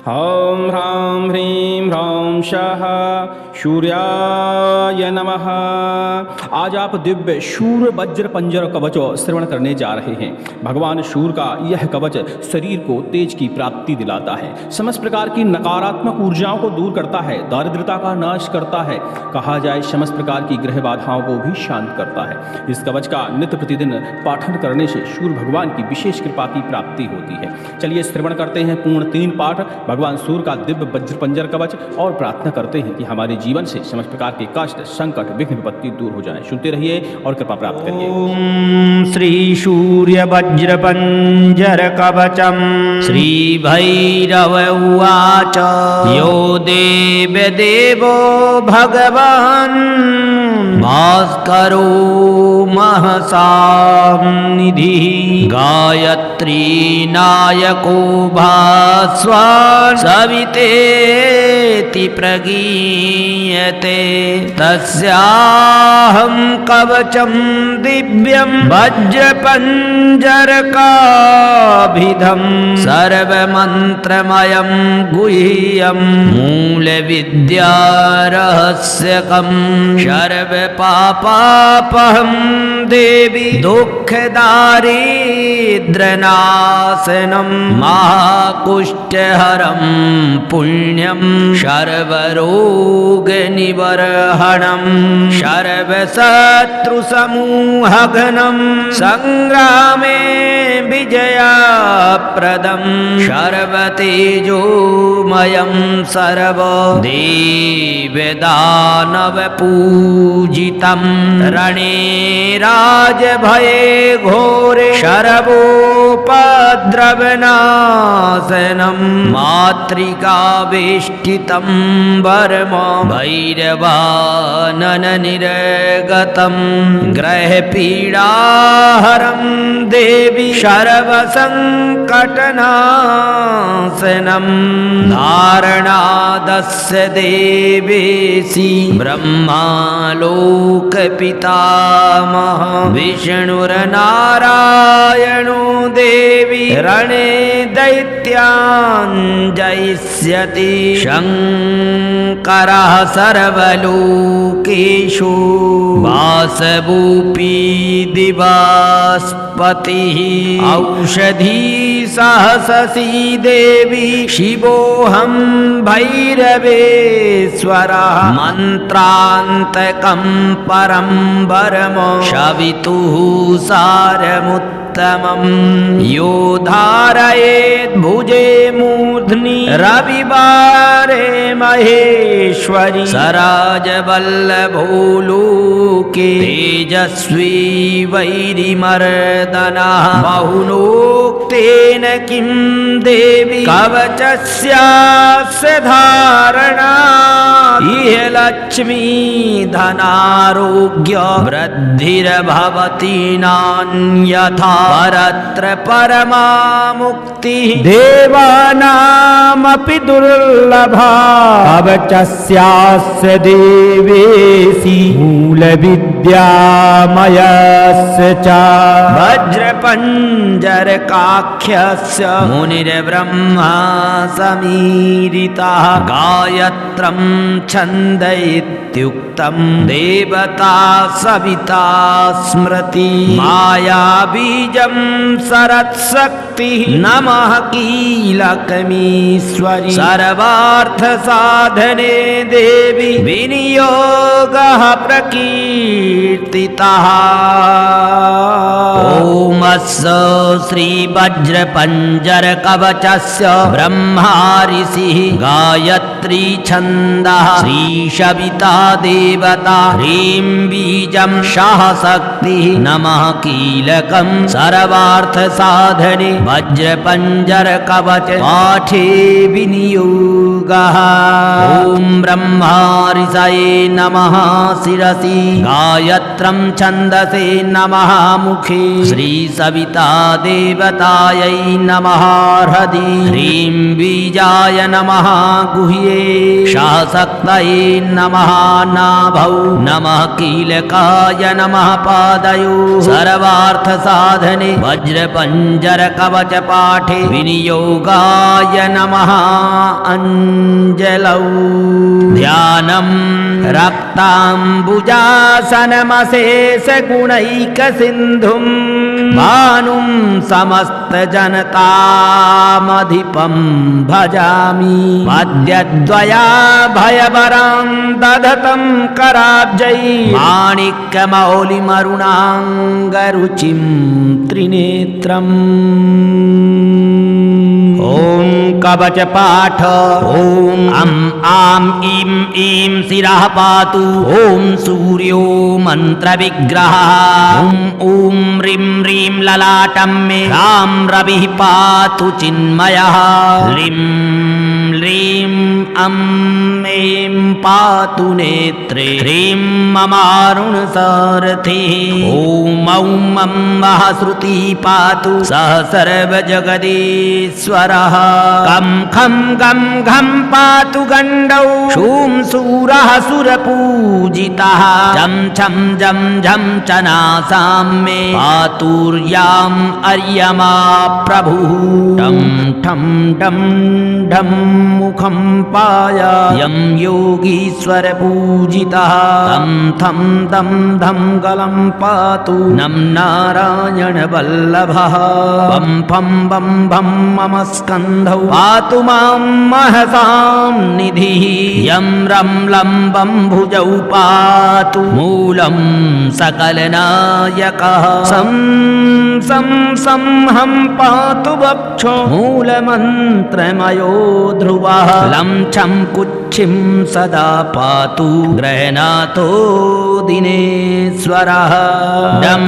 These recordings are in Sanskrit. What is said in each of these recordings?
ॐ ह्रां ह्रीं ह्रौं शः सूर्याय नमः। आज आप दिव्य शूर वज्र पंजर कवच श्रवण करने जा रहे हैं। भगवान शूर का यह कवच शरीर को तेज की प्राप्ति दिलाता है, समस्त प्रकार की नकारात्मक ऊर्जाओं को दूर करता है, दारिद्रता का नाश करता है, कहा जाए समस्त प्रकार की ग्रह बाधाओं को भी शांत करता है। इस कवच का नित्य प्रतिदिन पाठन करने से शूर भगवान की विशेष कृपा की प्राप्ति होती है। चलिए श्रवण करते हैं पूर्ण 3 पाठ भगवान सूर्य का दिव्य वज्र पंजर कवच और प्रार्थना करते हैं कि हमारे जीवन से समस्त प्रकार के कष्ट, संकट, विघ्न, विपत्ति दूर हो जाए। सुनते रहिए और कृपा प्राप्त करिए। ओम श्री सूर्य वज्र पंजर कवचम श्री भैरव उवाच यो देव देवो भगवान् भास्करो महसां निधिः गायत्री नायको भास्वान् सवितेति प्रगीयते तस्याहं कवचं दिव्यं वज्रपञ्जरकाभिधं सर्वमन्त्रमयं गुह्यं मूलविद्यारहस्यकं सर्वपापापहं देवी दुःखदारिद्र्यनाशनं महाकुष्ठहरं पुण्यं सर्वरोगनिबर्हणं सर्वशत्रुसमूहघनं संग्रामे विजयप्रदं सर्वतेजोमयं सर्वदेवदानवपूजितं रणे राजभये घोरे सर्वोपद्रवनाशनं मातृकावेष्टितं वर्म भैरवानननिर्गतं ग्रहपीडाहरं देवी सर्वसङ्कटनाशनं धारणादस्य देवेशी ब्रह्मालोकपितामह विष्णुर्नारायणो देवी रणे दैत्यान् जयिष्यति शङ्करः सर्वलोकेषु वासवोऽपि दिवास्पतिः औषधी सहससी देवी शिवोऽहं भैरवेश्वरः मन्त्रान्तकं परं वरम शवितुः सारमुत्तमं यो धारयेत् भुजे मूर्ध्नि रविवारे महेश्वरी सराजवल्लभो लोके तेजस्वी वैरिमर्दनः बहुनोक्तेन किं देवी कवचस्यास्य धारणा इह लक्ष्मी धनारोग्य वृद्धिर्भवति नान्यथा परत्र परमा मुक्तिः देवानामपि दुर्लभा कवचस्यास्य देवेशी मूलविद्यामयस्य च वज्रपञ्जरकाख्यस्य मुनिर्ब्रह्मा समीरितः गायत्रं छन्द इत्युक्तं देवता सविता स्मृति मायाबीजं सरत्शक्तिः नमः कीलकमीश्वरी सर्वार्थसाधने देवी विनियोगः प्रकीर्तितः ओमस्य श्रीवज्रपञ्जरकवचस्य ब्रह्मा ऋषिः गायत्री छन्दः श्रीशविता देवता ह्रीं बीजं सह शक्तिः नमः कीलकं सर्वार्थसाधने वज्रपञ्जरकवच पाठे विनियोगः ॐ ब्रह्मा ऋषये नमः शिरसि गायत्रं छन्दसे नमः मुखे श्रीसविता देवतायै नमः हृदि ह्रीं बीजाय नमः गुह्ये सहशक्तये नमः नाभौ नमः कीलकाय नमः पादयो सर्वार्थसाधने वज्रपञ्जरकवच कवच पाठे विनियोगाय नमः अंजलौ ध्यानं रक्ताम्बुजासनमशेष गुणैक सिन्धुं भानुं समस्तजनतामधिपं भजामि मध्यद्वयाभयवरां दधतं कराब्जै माणिक्यमौलिमरुणाङ्गरुचिं त्रिनेत्रम् ॐ कवच पाठ ॐ अं आं ईं ईं शिरः पातु ॐ सूर्यो मन्त्रविग्रहः ॐ ह्रीं ह्रीं ललाटं मे रां रविः पातु चिन्मयः ह्रीं ह्रीं अं ऐं पातु नेत्रे ह्रीं ममारुणसारथिः ॐ औं मं महश्रुतिः पातु सः सर्वजगदीश्वरः कं खं गं घं पातु गण्डौ शूं शूरः सुरपूजितः झं छं जं झं चनासां मे पातुर्याम् अर्यमा प्रभुः टं ठं डं ढं मुखं पायायं योगीश्वरपूजितः तं थं दं धं गलं पातु नं नारायणवल्लभः बं फं बं भं मम स्कन्धौ पातु मां महसां निधिः यं रं लम्बं भुजौ पातु मूलं सकलनायकः सं सं हं पातु वक्षो मूलमन्त्रमयो ध्रुवः लं छं कुच्छिं सदा पातु गृह्णातो दिनेश्वरः डं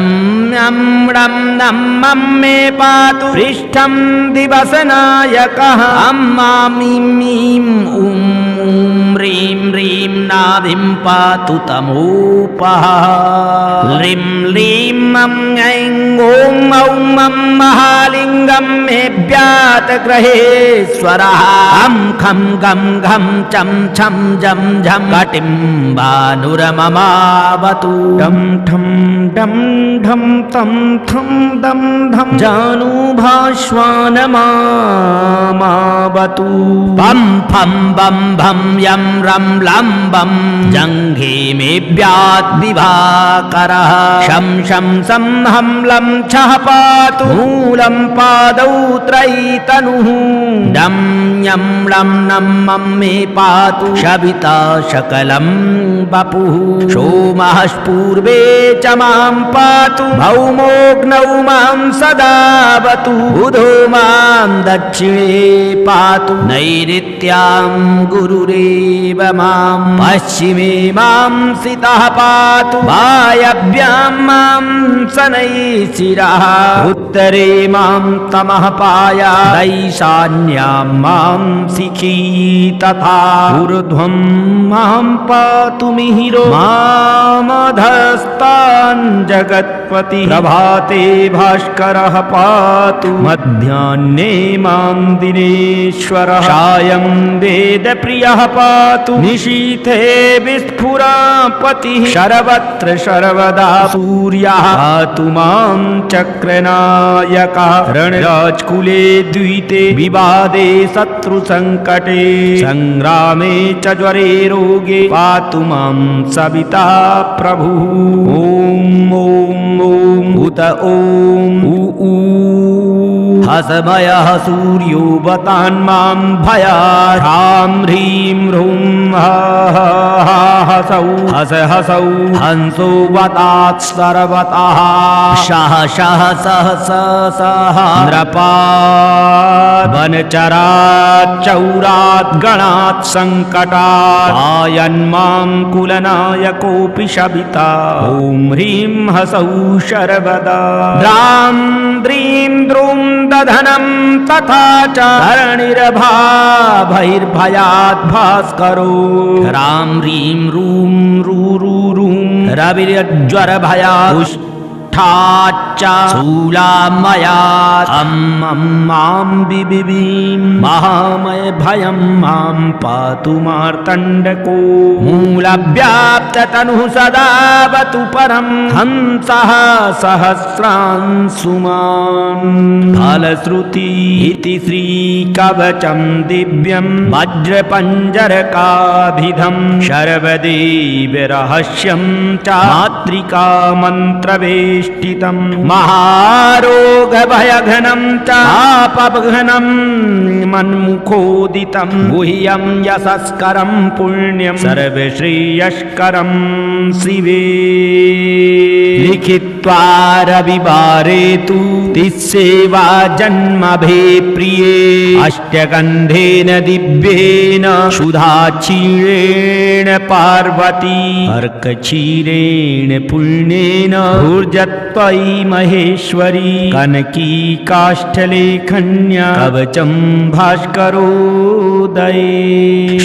यं डं नं मं मे पातु पृष्ठं दिवसनायकः अम्मां ईं ऊं ह्रीं ह्रीं नाभिं पातु तमोपः ह्रीं ह्रीं मं ऐं ॐ औं मं महालिङ्गं मे व्यातग्रहेश्वरः अं खं गं घं चं छं जं झं कटिं भानुरममावतु डं ठं डं ढं तं थं दं धं जानुभाश्वानमावतु पं फं बं भं यं रं लम्बं जङ्घे मे व्याद्विभाकरः शं शं सं हं लं छः पातु मूलं पादौ त्रयीतनुः डं यं लं नं मं मे पातु शविता शकलं वपुः सोमः पूर्वे च मां पातु भौमोऽग्नौ मां सदावतु बुधो मां दक्षिणे पातु नैऋत्यां गुरुरेव मां पश्चिमे मां सितः पातु वायव्यां मां शनैः शिरः उत्तरे मां तमः पायात् ईशान्यां मां शिखी तथा ऊर्ध्वं मां पातु मिहिरो मामधस्तान् जगत्पति प्रभाते भास्करः पातु मध्याह्ने मां दिनेश्वरः सायं वेदप्रियः पातु निशीथे विस्फुरापतिः सर्वत्र सर्वदा सूर्यः पातु मां चक्रनायकः रणराजकुले द्विते विवादे शत्रुसङ्कटे संग्रामे च ज्वरे रोगे पातु मां सविता प्रभुः ॐ ॐ ॐ उत ॐ ऊ हसमयः सूर्यो वतान्मां भयात् ह्रां ह्रीं ह्रूं हसौ हस हसौ हंसो वतात् सर्वतः शः शः सह सह नृपात् वनचरात् चौरात् गणात् सङ्कटात् आयन्मां कुलनायकोऽपि शविता ॐ ह्रीं हसौ शर्वदा द्रां द्रीं द्रुं दधनं तथा च धरणिर्भाभैर्भयात् भास्करो ह्रां ह्रीं रूं रूं रविर्ज्वरभयात् कुण्ठाच्च शूलामयात् मां बिबिबीं महामय भयं मां पातु मार्तण्डको मूलव्याप्ततनुः सदावतु परं हंसः सहस्रांशुमान् फलश्रुति इति श्रीकवचं दिव्यं वज्रपञ्जरकाभिधं शर्वदेवरहस्यं च मातृका मन्त्रवेष्टितं महारोगभयघनं च पापघनं मन्मुखोदितं गुह्यं यशस्करं पुण्यं सर्वश्रेयस्करं शिवे लिखित्वा रविवारे तु तिस्सेवा जन्मभे प्रिये अष्टगन्धेन दिव्येन सुधाक्षीरेण पार्वती अर्कक्षीरेण पुण्येन ऊर्जत्वयि महेश्वरी कनकी काष्ठलेखन्या कवचं भास्करोदये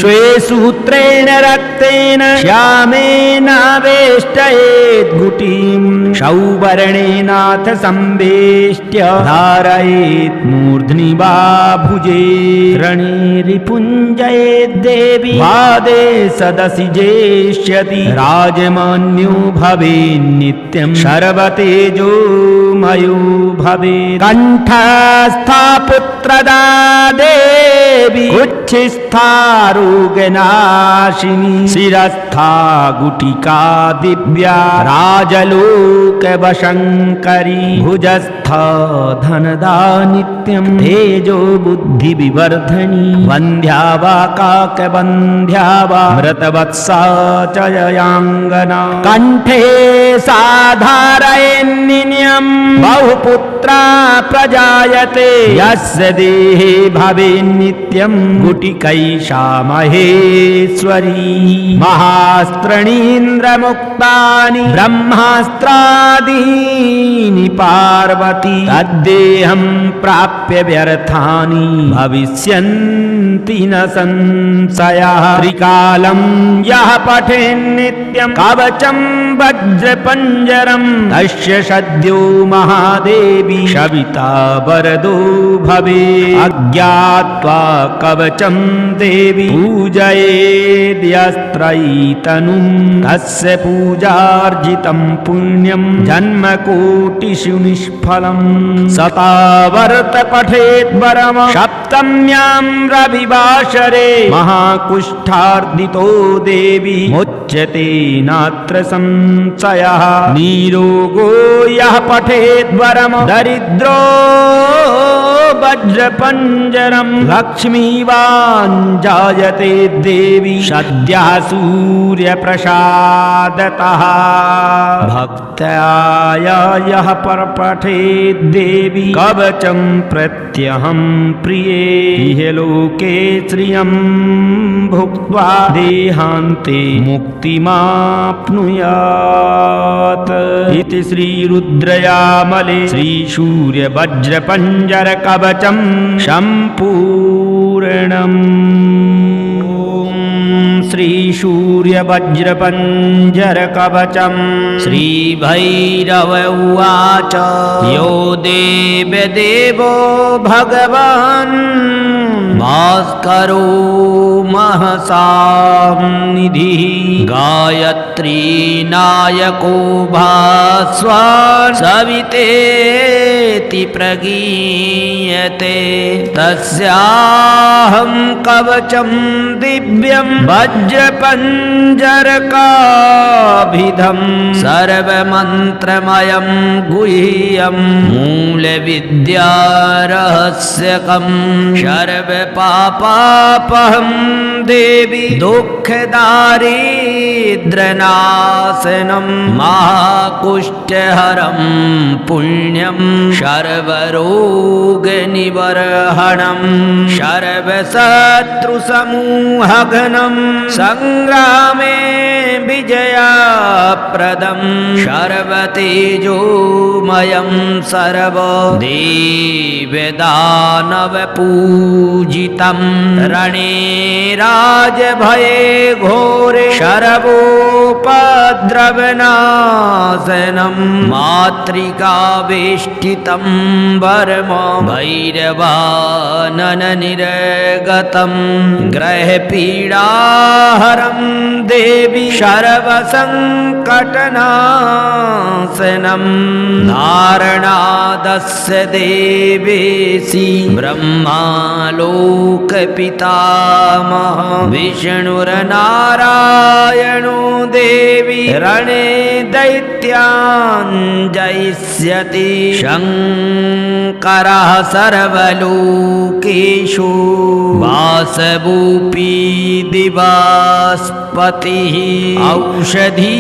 श्वे सूत्रेण रक्तेन श्यामेन वेष्टयेत् गुटिं सौवर्णेनाथ संवेष्ट्य धारयेत् मूर्ध्नि वा भुजे रणे रिपुञ्जयेत् देवी वादे सदसि जेष्यति राजमान्यो भवेत् नित्यं सर्वतेजोमयो भवेत् कण्ठस्था पुत्रदा देवी उच्छिष्टा रोगनाशिनी शिरस्था गुटिका दिव्या राजलोकवशङ्करी भुजस्था धनदा नित्यं तेजो बुद्धि विवर्धनी वन्ध्या वा काकवन्ध्या वा मृतवत्सा च ययाङ्गना कण्ठे साधारयन्निन्यं बहुपुत्रा प्रजायते यस्य देहे भवेन्नित्यं गुटिकैषा महेश्वरी महास्त्रणीन्द्रमुक्तानि ब्रह्मास्त्रादीनि पार्वती तद्देहं प्राप्य व्यर्थानि भविष्यन्ति न संशयः त्रिकालं यः पठेन्नित्यं कवचं वज्रपञ्जरं तस्य सद्यो महादेवी सविता वरदो भवेत् अज्ञात्वा कवचं देवी पूजयेद्यस्त्रयीतनुं तस्य पूजार्जितं पुण्यं जन्मकोटिषु निष्फलं शतावर्त पठेत् वरम सप्तम्यां रविवासरे महाकुष्ठार्दितो देवी मुच्यते नात्र संशयः निरोगो यः पठेत् वरम दरिद्रो वज्रपञ्जरं लक्ष्मीवान् जायते देवी सद्यः सूर्यप्रसादतः भक्त्या यः पठेत् देवी कवचं प्रत्यहं प्रिये इह लोके श्रियं भुक्त्वा देहान्ते मुक्तिमाप्नुयात् इति श्रीरुद्रयामले श्रीसूर्यवज्रपञ्जरकवचं सम्पूर्णम्। श्रीसूर्यवज्रपञ्जरकवचं श्रीभैरव उवाच यो देवदेवो भगवान् भास्करो महसां निधिः गायत्री नायको भास्वान् सवितेति प्रगीयते तस्याहं कवचं दिव्यं वज्रपञ्जरकाभिधं सर्वमन्त्रमयं गुह्यं मूलविद्यारहस्यकं सर्वपापापहं देवी दुःखदारिद्र्यनाशनं महाकुष्ठहरं पुण्यं सर्वरोगनिवर्हणं सर्वशत्रुसमूहघनं संग्रामे विजयाप्रदं सर्वतेजोमयं सर्वदेवदानवपूजितं रणे राज भये घोरे शरवोपद्रवनाशनं मातृका वेष्टितं वर्म भैरवानन निर्गतं ग्रहपीडाहरं देवी सर्वसङ्कटनाशनं धारणादस्य देवेशी ब्रह्मालोकपितामह विष्णुर्नारायणो देवी रणे दैत्यान् जयिष्यति शङ्करः सर्वलोकेषु वासवोऽपि दिवास्पतिः औषधी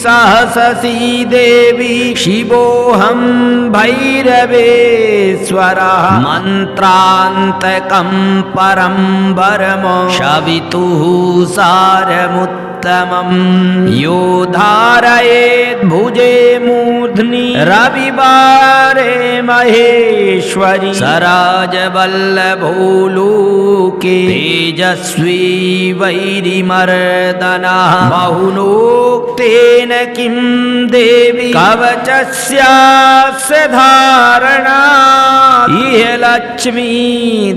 सहससी देवी शिवोऽहं भैरवेश्वरः मन्त्रान्तकं परं वरम शवितुः सारमुत्तमं यो धारयेत् भुजे मूर्ध्नि रविवारे महेश्वरी सराजवल्लभो लोके तेजस्वी वैरिमर्दनः बहुनोक्तेन किं देवी कवचस्यास्य धारणा इह लक्ष्मी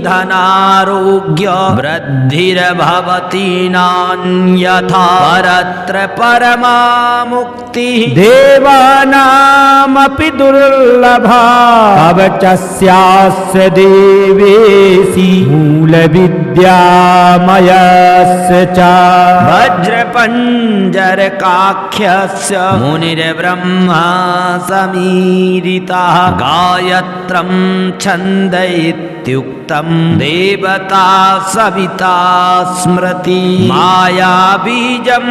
धनारोग्य वृद्धिर्भवति नान्यथा परत्र परमा मुक्तिः देवानामपि दुर्लभा कवचस्यास्य देवेशी मूलविद्यामयस्य च वज्रपञ्जरकाख्यस्य मुनिर्ब्रह्मा समीरितः गायत्रं छन्द इत्युक्तं देवता सविता स्मृति मायाबीजं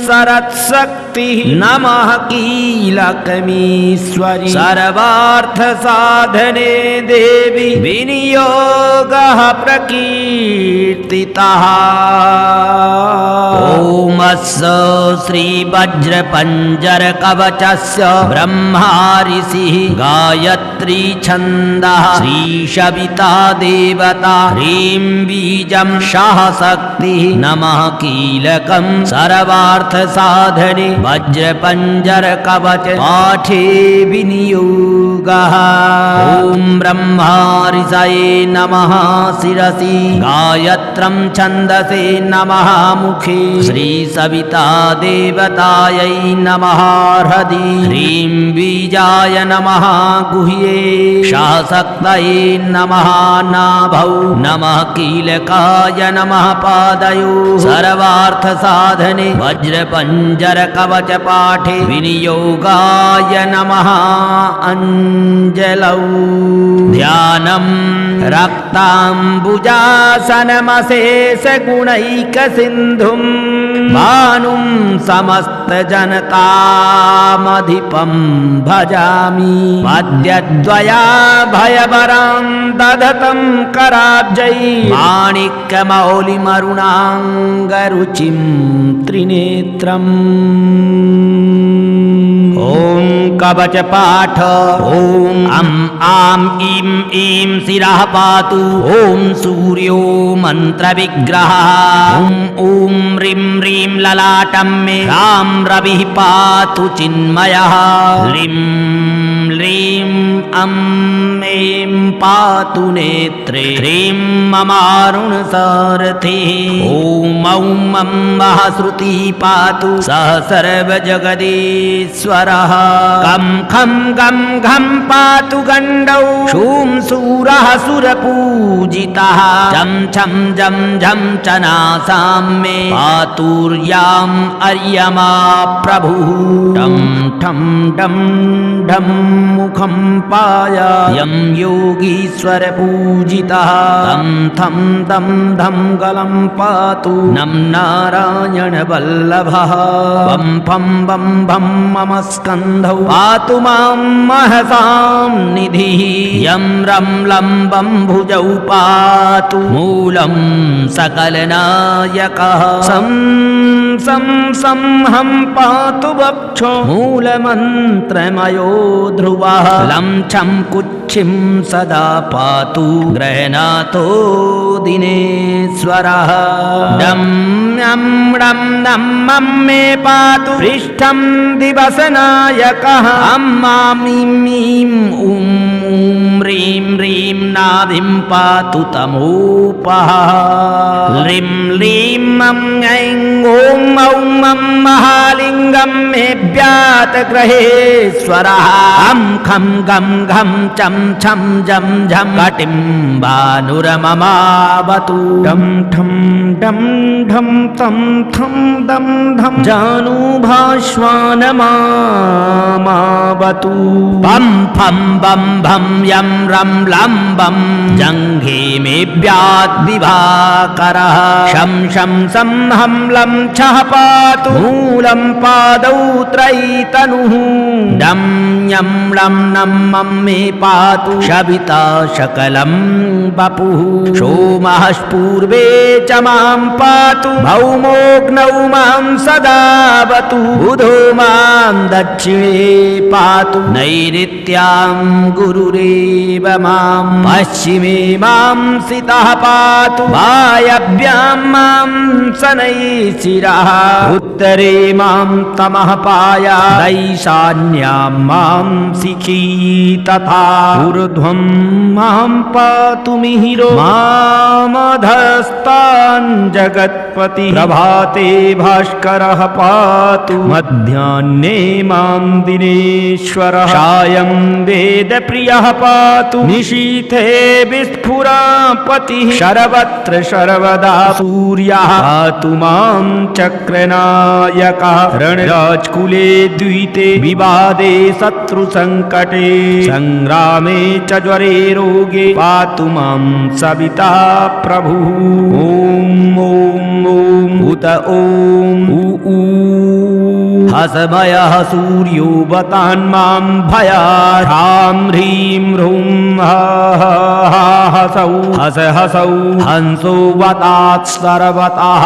सरत्शक्तिः नमः कीलकमीश्वरि सर्वार्थसाधने देवी विनियोगः प्रकीर्तितः ओमस्य श्रीवज्रपञ्जरकवचस्य ब्रह्मा ऋषिः गायत्री छन्दः श्रीशविता देवता ह्रीं बीजं सह शक्तिः नमः कीलकं सर्वार्थसाधने वज्रपञ्जरकवच पाठे विनियोगः ॐ ब्रह्मा ऋषये नमः शिरसि गायत्रं छन्दसे नमः मुखे श्रीसविता देवतायै नमः हृदि ह्रीं बीजाय नमः गुह्ये सहशक्तये नमः नाभौ नमः कीलकाय नमः पादयो सर्वार्थसाधने वज्रपञ्जरकवच पाठे विनियोगाय नमः अञ्जलौ ध्यानं रक्ताम्बुजासनमशेषगुणैकसिन्धुं भानुं समस्तजनतामधिपं भजामि पद्यद्वयाभयवरां दधतं कराब्जै माणिक्यमौलिमरुणाङ्गरुचिं त्रिनेत्रम् ॐ कवचपाठ ॐ अं आं ईं ईं शिरः पातु ॐ सूर्यो मन्त्रविग्रहः ॐ ह्रीं ह्रीं ललाटं मे रां रविः पातु चिन्मयः ह्रीं ह्रीं अं ऐं पातु नेत्रे ह्रीं ममारुणसारथिः ॐ औं अम्बः श्रुतिः पातु सः सर्वजगदीश्वरः कं खं गं घं पातु गण्डौ शूं शूरः सुरपूजितः झं छं झं झं चनासां मे पातुर्याम् अर्यमा प्रभुः टं ठं डं ढं मुखं पायायं योगीश्वरपूजितः तं थं दं धं गलं पातु नं नारायणवल्लभः वं फं वं भं मम स्कन्धौ पातु मां महसां निधिः यं रं लं वं भुजौ पातु मूलं सकलनायकः सं सं हं पातु वक्षो मूलमन्त्रमयो ध्रुवः लं छं कुच्च कुक्षिं सदा पातु गृह्णातो दिनेश्वरः डं यं डं नं मं मे पातु पृष्ठं दिवसनायकः अम्मां मीं ऊं ह्रीं ह्रीं नाभिं पातु तमोपः ह्रीं ह्रीं मं ऐं ॐ औं मं महालिङ्गं मे व्यात ग्रहेश्वरः अं खं गं घं चं छं जं झं घटिं भानुरममावतु डं ठं डं ढं तं थं दं धं जानुभाश्वानमावतु पं फं बं भं यं रं लं बं जङ्घे मे व्याद्विभाकरः शं शं सं हं लं छः पातु मूलं पादौ त्रयीतनुः डं यं लं नं मं मे पातु शविता सकलं वपुः सोमः पूर्वे च मां पातु भौमोऽग्नौ मां सदावतु बुधो मां दक्षिणे पातु नैऋत्यां गुरुरेव मां पश्चिमे मां सितः पातु वायव्यां मां शनैः शिरः उत्तरे मां तमः पायात् दैशान्यां मां शिखी तथा ऊर्ध्वं मां पातु मिहिरो मामधस्तान् जगत्पति प्रभाते भास्करः पातु मध्याह्ने मां दिनेश्वरः सायं वेदप्रियः पातु निशीथे विस्फुरापतिः सर्वत्र सर्वदा सूर्यः पातु मां चक्रनायकः रणराजकुले द्विते विवादे शत्रुसङ्कटे संग्रामे च ज्वरे रोगे पातु मां सविता प्रभुः ॐ ॐ ॐ उत ॐ उ ऊ हसमयः सूर्यो वतान्मां भयात् ह्रां ह्रीं ह्रूं हसौ हस हसौ हंसो वतात् सर्वतः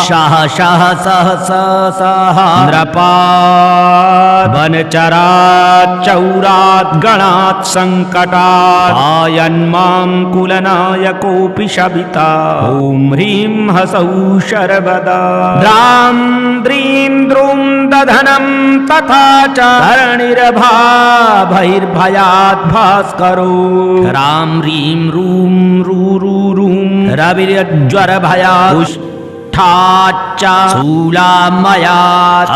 शः शः सह सह नृपात् वनचरात् चौरात् गणात् सङ्कटात् आयन्मां कुलनायकोऽपि शविता ॐ ह्रीं हसौ सर्वदा द्रां द्रीं द्रुं दधनं तथा च धरणिर्भयात् भास्करो ह्रां ह्रीं रूं रूं रविर्ज्वरभयात् च शूलामयात्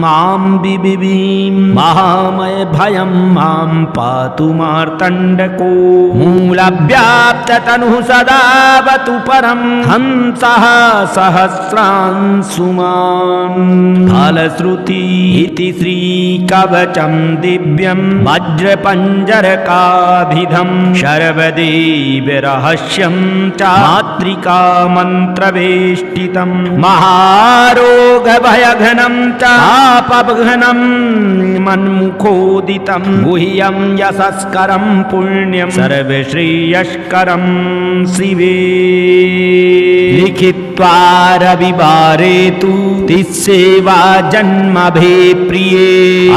मां बिबिं महामय भयं मां पातु मार्तण्डको मूलव्याप्ततनुः सदावतु परं हंसः सहस्रांशुमान् फलश्रुति इति श्रीकवचं दिव्यं वज्रपञ्जरकाभिधं शर्वदेवरहस्यं च मातृका मन्त्रवेष्टितम् महारोगभयघनं च पापघनं मन्मुखोदितं गुह्यं यशस्करं पुण्यं सर्वश्रेयस्करं शिवे लिखित्वा रविवारे तु तिस्सेवा जन्मभे प्रिये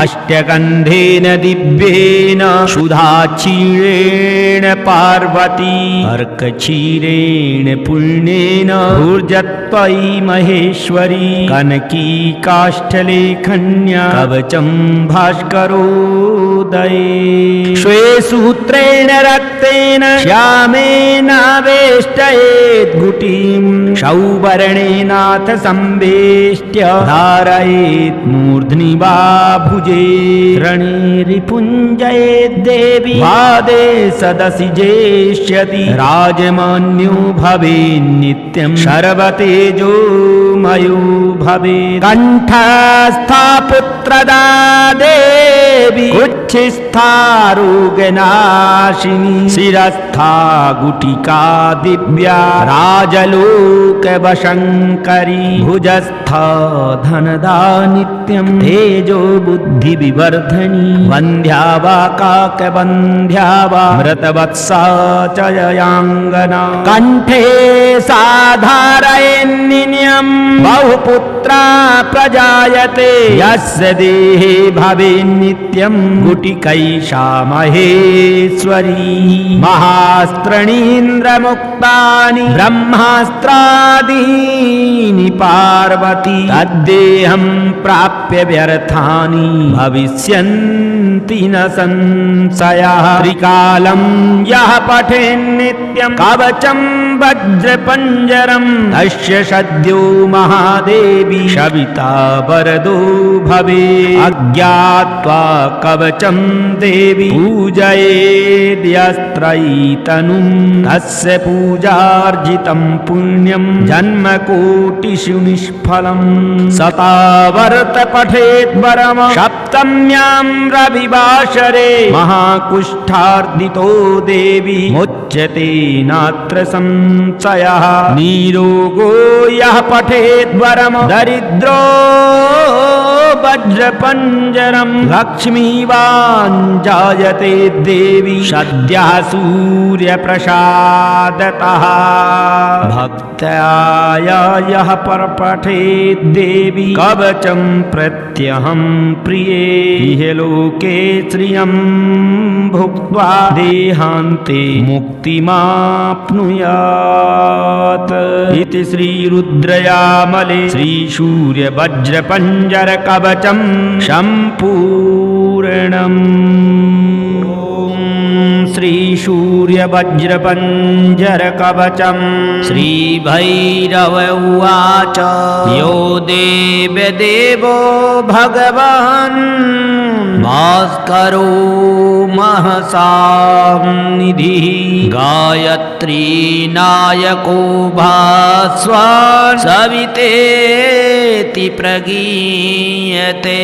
अष्टगन्धेन दिव्येन सुधाक्षीरेण पार्वती अर्कक्षीरेण पुण्येन ऊर्जत्वयि महेश्वरी कनकी काष्ठलेखन्या कवचं भास्करोदये श्वे सूत्रेण रक्तेन श्यामेनावेष्टयेत् गुटीं सौवर्णेनाथ संवेष्ट्य धारयेत् मूर्ध्नि वा भुजे रणे रिपुञ्जयेत् देवी वादे सदसि जेष्यति राजमान्यो भवेन्नित्यं सर्वतेजोमयो भवेत् कण्ठस्था पुत्रदा देवी उच्छिष्टा रोगनाशिनी शिरस्था गुटिका दिव्या राजलोकवशङ्करी भुजस्था धनदा नित्यं तेजो बुद्धिविवर्धनी वन्द्या वा काकवन्द्या वा मृतवत्सा च ययाङ्गना कण्ठे साधारयन्निन्यं बहुपुत्र पुत्रा प्रजायते यस्य देहे भवेन्नित्यं गुटिकैषा महेश्वरी महास्त्रणीन्द्रमुक्तानि ब्रह्मास्त्रादीनि पार्वती तद्देहं प्राप्य व्यर्थानि भविष्यन्ति न संशयः त्रिकालं यः पठेन्नित्यं कवचं वज्रपञ्जरं तस्य सद्यो महादेवी सविता वरदो भवेत् अज्ञात्वा कवचं देवी पूजयेद्यस्त्रैतनुं तस्य पूजार्जितं पुण्यं जन्मकोटिषु निष्फलम् शतावर्त पठेत् वरम सप्तम्यां रविवासरे महाकुष्ठार्दितो देवी मुच्यते नात्र संशयः निरोगो यः पठेत् वरम दरिद्रो वज्रपञ्जरं लक्ष्मीवान् जायते देवी सद्यः सूर्यप्रसादतः भक्त्या यः पठेत् देवी कवचं प्रत्यहं प्रिये इह लोके श्रियं भुक्त्वा देहान्ते मुक्तिमाप्नुयात् इति श्रीरुद्रयामले श्रीसूर्यवज्रपञ्जरकवचं सम्पूर्णम्। श्रीसूर्यवज्रपञ्जरकवचं श्रीभैरव उवाच यो देवदेवो भगवान् भास्करो महसां निधिः गायत्री नायको भास्वान् सवितेति प्रगीयते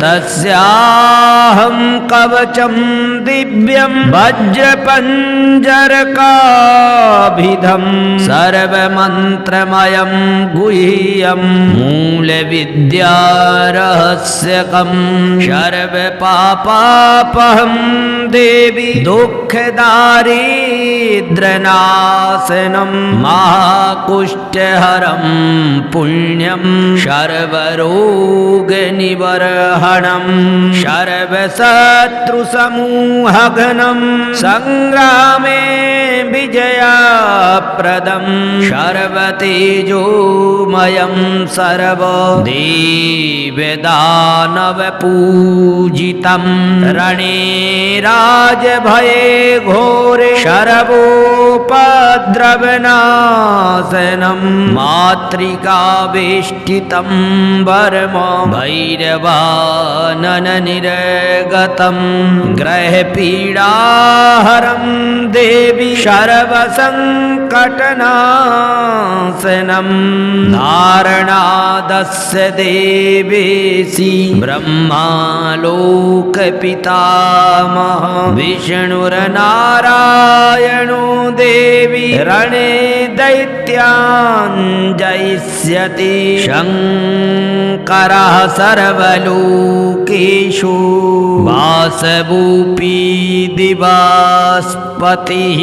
तस्याहं कवचं दिव्यं वज्रपञ्जरकाभिधं सर्वमन्त्रमयं गुह्यं मूलविद्यारहस्यकं सर्वपापापहं देवी दुःखदारिद्र्यनाशनं महाकुष्ठहरं पुण्यं सर्वरोगनिबर्हणं सर्वशत्रुसमूहघनं संग्रामे विजयाप्रदं सर्वतेजोमयं सर्वदेवदानवपूजितं रणे राजभये घोरे सर्वोपद्रवनाशनं मातृकावेष्टितं वर्म भैरवानननिर्गतं ग्रहपीडाहरं देवी सर्वसङ्कटनाशनं धारणादस्य देवेशी ब्रह्मालोकपितामह विष्णुर्नारायणो देवी रणे दैत्यान् जयिष्यति शङ्करः सर्वलोकेषु वासवोऽपि दिवास्पतिः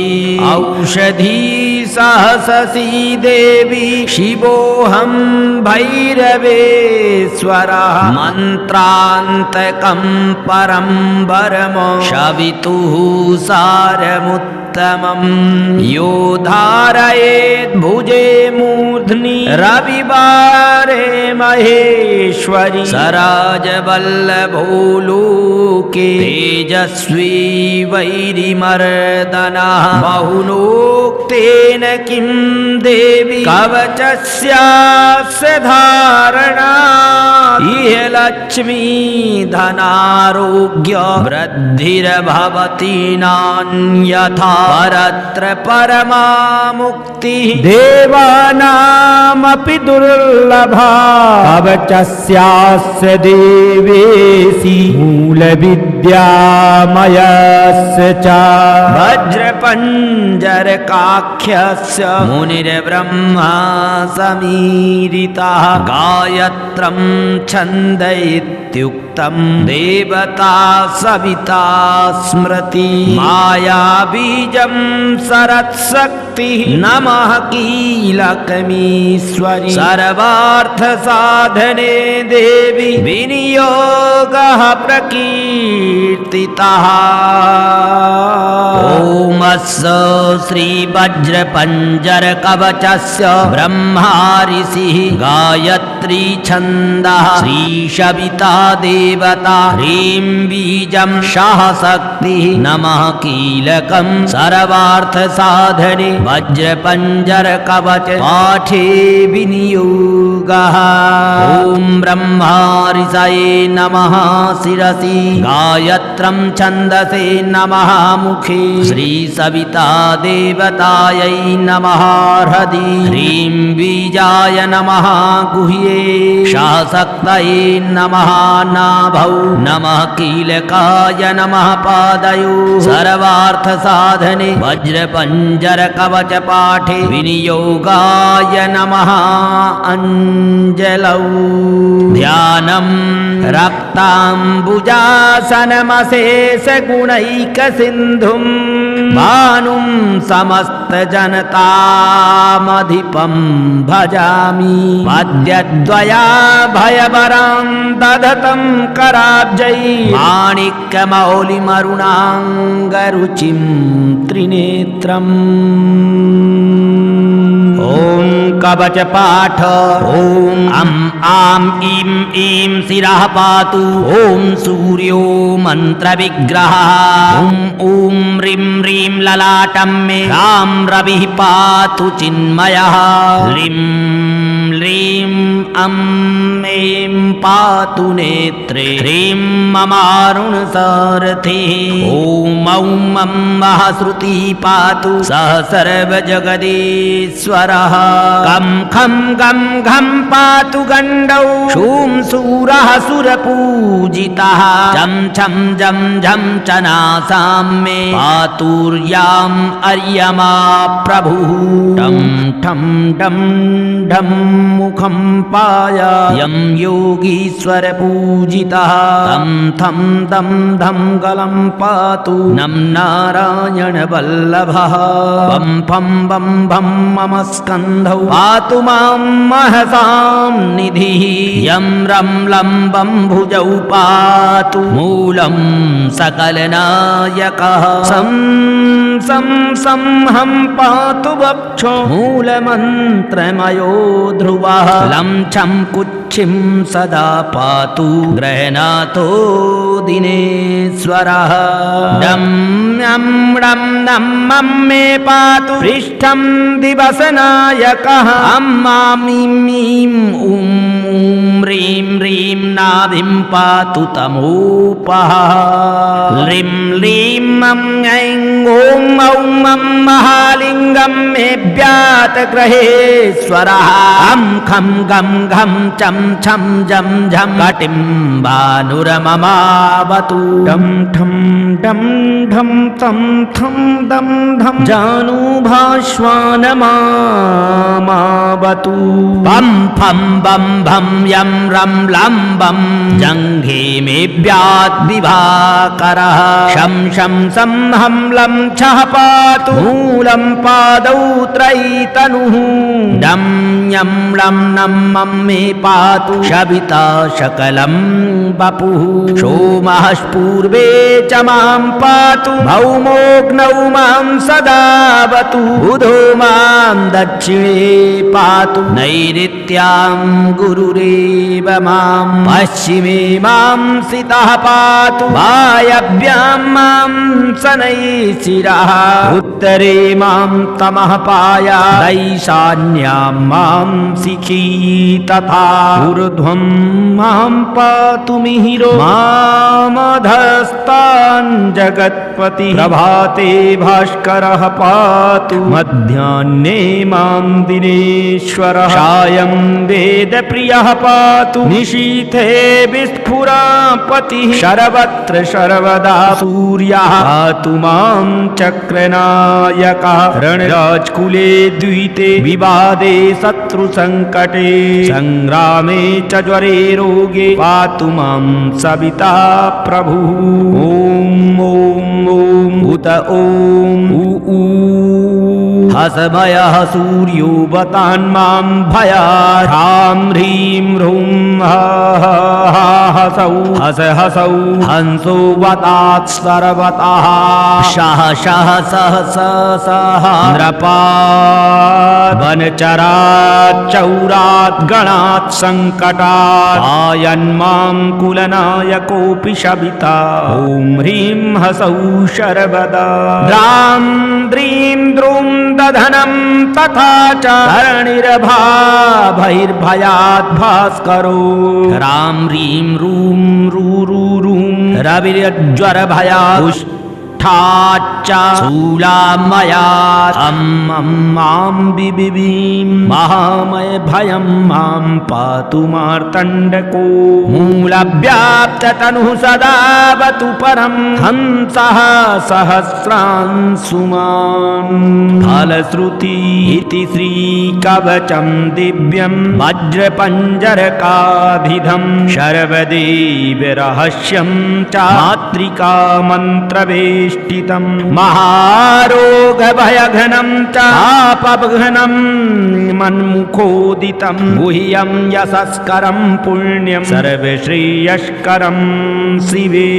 औषधी सहससी देवी शिवोऽहं भैरवेश्वरः मन्त्रान्तकं परं वरम शवितुः सारमुत्तमं यो धारयेत् भुजे मूर्ध्नि रविवारे महेश्वरी सराजवल्लभो लोके तेजस्वी वैरिमर्दनः बहुनोक्तेन किं देवी कवचस्यास्य धारणा इह लक्ष्मी धनारोग्य वृद्धिर्भवति नान्यथा परत्र परमा मुक्तिः देवानामपि दुर्लभा कवचस्यास्य देवेशी मूलविद्यामयस्य च वज्रपञ्जरकाख्यस्य मुनिर्ब्रह्मा समीरितः गायत्रं छन्द इत्युक्तम् निमित्तं देवता सविता स्मृति माया बीजं सरत्शक्ति नमः कीलकमीश्वरि सर्वार्थ साधने देवी विनियोगः प्रकीर्तितः ओमस्य श्री वज्र पंजर कवचस्य ब्रह्मा ऋषिः गायत्री छन्दः श्री सविता देवता ह्रीं बीजं सह शक्तिः नमः कीलकं सर्वार्थ साधने वज्र पंजर कवच पाठे विनियोगः ओम ब्रह्मा ऋषये नमः शिरसि गायत्रं छन्दसे नमः मुखे श्री सविता देवतायै नमः हृदि ह्रीं बीजाय नमः गुह्ये शासक्तये नमः नाभौ नमः कीलकाय नमः पादयो सर्वार्थ साधने वज्र पंजर कवच पाठे विनियोगाय नमः अंजलौ ध्यानं रक्ताम्बुजासनमशेष गुणैक सिन्धुं भानुं समस्त जनतामधिपं भजामि पद्यद्वया भयवरां दधतं कराब्जै माणिक्यमौलिमरुणाङ्गरुचिं त्रिनेत्रम् ओम कवच पाठ ओम आम ईं ईं शिरः पातु ओम सूर्यो मंत्र विग्रह ओम ह्रीं ह्रीं ललाटं मे राम रविः पातु चिन्मयः ह्रीं ह्रीं ऐं पातु नेत्रे ह्रीं ममारुण सारथिः ओम औं महाश्रुतिः पातु सह सर्वजगदीश्वरः कं खं गं घं पातु गण्डौ शूं शूरः सुरपूजितः झं छं झं झं चनासां मे पातुर्याम् अर्यमा प्रभुः टं ठं डं ढं मुखं पायायं योगीश्वर पूजितः तं थं दं धं गलं पातु नं नारायण वल्लभः बं फं बं भं मम स्कन्धौ पातु मां महसां निधिः यं रं लम्बं भुजौ पातु मूलं सकलनायकः सं सं हं पातु वक्षो मूलमन्त्रमयो ध्रुवः लं छं कुक्षिं सदा पातु ग्रहणातो दिनेश्वरः डं यं डं नं मं मे पातु पृष्ठं दिवसनायकः अम्मां ईं ऊं ह्रीं ह्रीं नाभिं पातु तमोपः ह्रीं ह्रीं ऐं ॐ औं महालिङ्गं मे व्यातग्रहेश्वरः अं खं गं घं चं छं जं झं कटिं भानुरममावतु डं ठं डं ढं तं थं दं धं जानुभाश्वानमावतु बं फं बं भं यं रं लम्बं जङ्घे मे व्याद्विभाकरः शं शं सं हं लं छः पातु मूलं पादौ त्रयीतनुः डं यं लं नं मं मे पातु सविता सकलं वपुः सोमः पूर्वे च मां पातु भौमोऽग्नौ मां सदावतु बुधो मां दक्षिणे पातु नैऋत्यां गुरुरेव मां पश्चिमे मां सितः पातु वायव्यां मां शनैः शिरः उत्तरे मां तमः पायात् ईशान्यां मां शिखी तथा ऊर्ध्वं मां पातु मिहिरो मामधस्तान् जगत्पति प्रभाते भास्करः पातु मध्याह्ने मां दिनेश्वरः सायं वेदप्रियः पातु निशीथे विस्फुरापतिः सर्वत्र सर्वदा सूर्यः पातु मां चक्रनायकः रणराजकुले द्विते विवादे शत्रुसङ्कटे संग्रामे क्षामे च ज्वरे रोगे पातु मां सविता प्रभुः। ॐ ॐ ॐ उत ॐ ऊ हसमयः सूर्यो वतान्मां भयात् ह्रां ह्रीं ह्रूं हसौ हस हसौ हंसो वतात् सर्वतः शः शः सह सह नृपात् वनचरात् चौरात् गणात् सङ्कटात् आयन्मां कुलनायकोऽपि शविता ॐ ह्रीं हसौ शर्वदा द्रां द्रीं द्रुं दधनं तथा च धरणिर्भयात् भास्करो ह्रां ह्रीं रूं रूं रविर्ज्वरभयात् ष्ठाच्च शूलामयात् मां बिबिं महामय भयं मां पातु मार्तण्डको मूलव्याप्ततनुः सदावतु परं हंसः सहस्रांशुमान् फलश्रुति इति श्रीकवचं दिव्यं वज्रपञ्जरकाभिधं शर्वदेवरहस्यं च मातृका मन्त्रवेश महारोगभयघनं च पापघनं मन्मुखोदितं गुह्यं यशस्करं पुण्यं सर्वश्रेयस्करं शिवे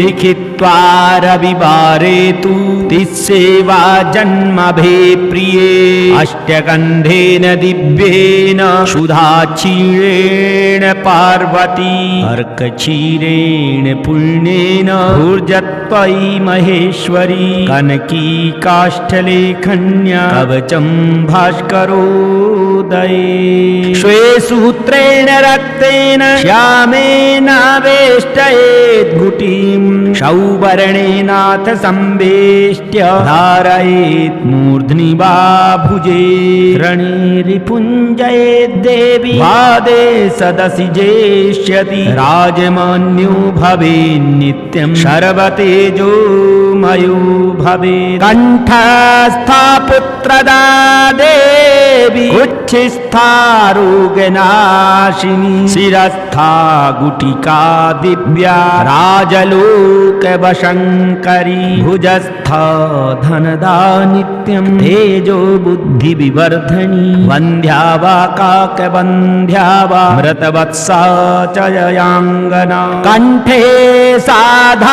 लिखित्वा रविवारे तु तिस्सेवा जन्मभे प्रिये अष्टगन्धेन दिव्येन सुधाक्षीरेण पार्वती अर्कक्षीरेण पुण्येन ऊर्जत्वयि महेश्वरी कनकी काष्ठलेखन्या कवचं भास्करोदये श्वे सूत्रेण रक्तेन श्यामेनावेष्टयेत् गुटिं सौवर्णेनाथ संवेष्ट्य धारयेत् मूर्ध्नि वा भुजे रणिरिपुञ्जयेत् देवी वादे सदसि जेष्यति राजमान्यो भवेन्नित्यं सर्वतेजोमयो भवेत् कण्ठस्था पुत्रदा देवी उच्छिस्था रोगनाशिनी शिरस्था गुटिका दिव्या राजलोकवशङ्करी भुजस्था धनदा नित्यं तेजो बुद्धिविवर्धनी वन्ध्या वा काकवन्ध्या वा मृतवत्सा च ययाङ्गना कण्ठे साधारयन्निन्यं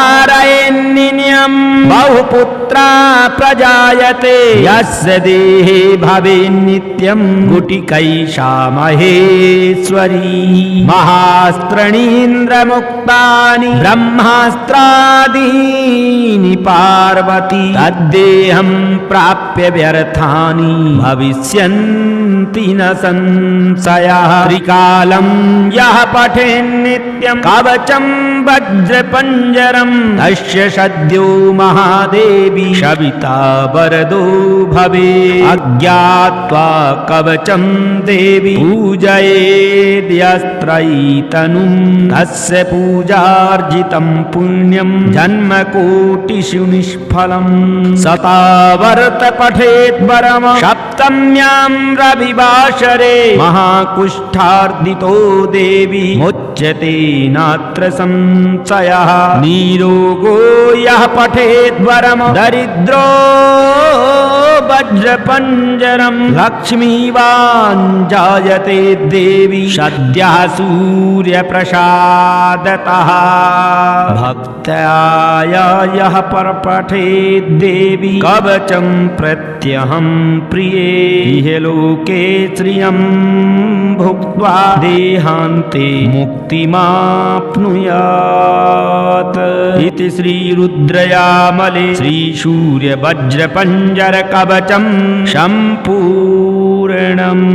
बहुपुत्रा प्रजायते यस्य देहे भवेन्नित्यं गुटिकैषा महेश्वरी महास्त्रणीन्द्रमुक्तानि ब्रह्मास्त्रादीनि पार्वती तद्देहं प्राप्य व्यर्थानि भविष्यन्ति न संशयः त्रिकालं यः पठेन्नित्यं कवचं वज्रपञ्जरं तस्य सद्यो महादेवी सविता वरदो भवे अज्ञात्वा कवचं देवी पूजयेद्यस्त्रयीतनुं तस्य पूजार्जितं पुण्यं जन्मकोटिषु निष्फलं शतावर्त पठेत् वरम सप्तम्यां रविवासरे महाकुष्ठार्दितो देवी मुच्यते नात्र संशयः निरोगो यः पठेत् वरम दरिद्रो वज्रपञ्जरं लक्ष्मीवान् जायते देवी सद्यः सूर्यप्रसादतः भक्त्याय यः परपठेत् देवी कवचं प्रत्यहं प्रिये इह लोके श्रियं भुक्त्वा देहान्ते मुक्तिमाप्नुयात् इति श्रीरुद्रयामले श्रीसूर्यवज्रपञ्जरकवचं सम्पूर्णम्।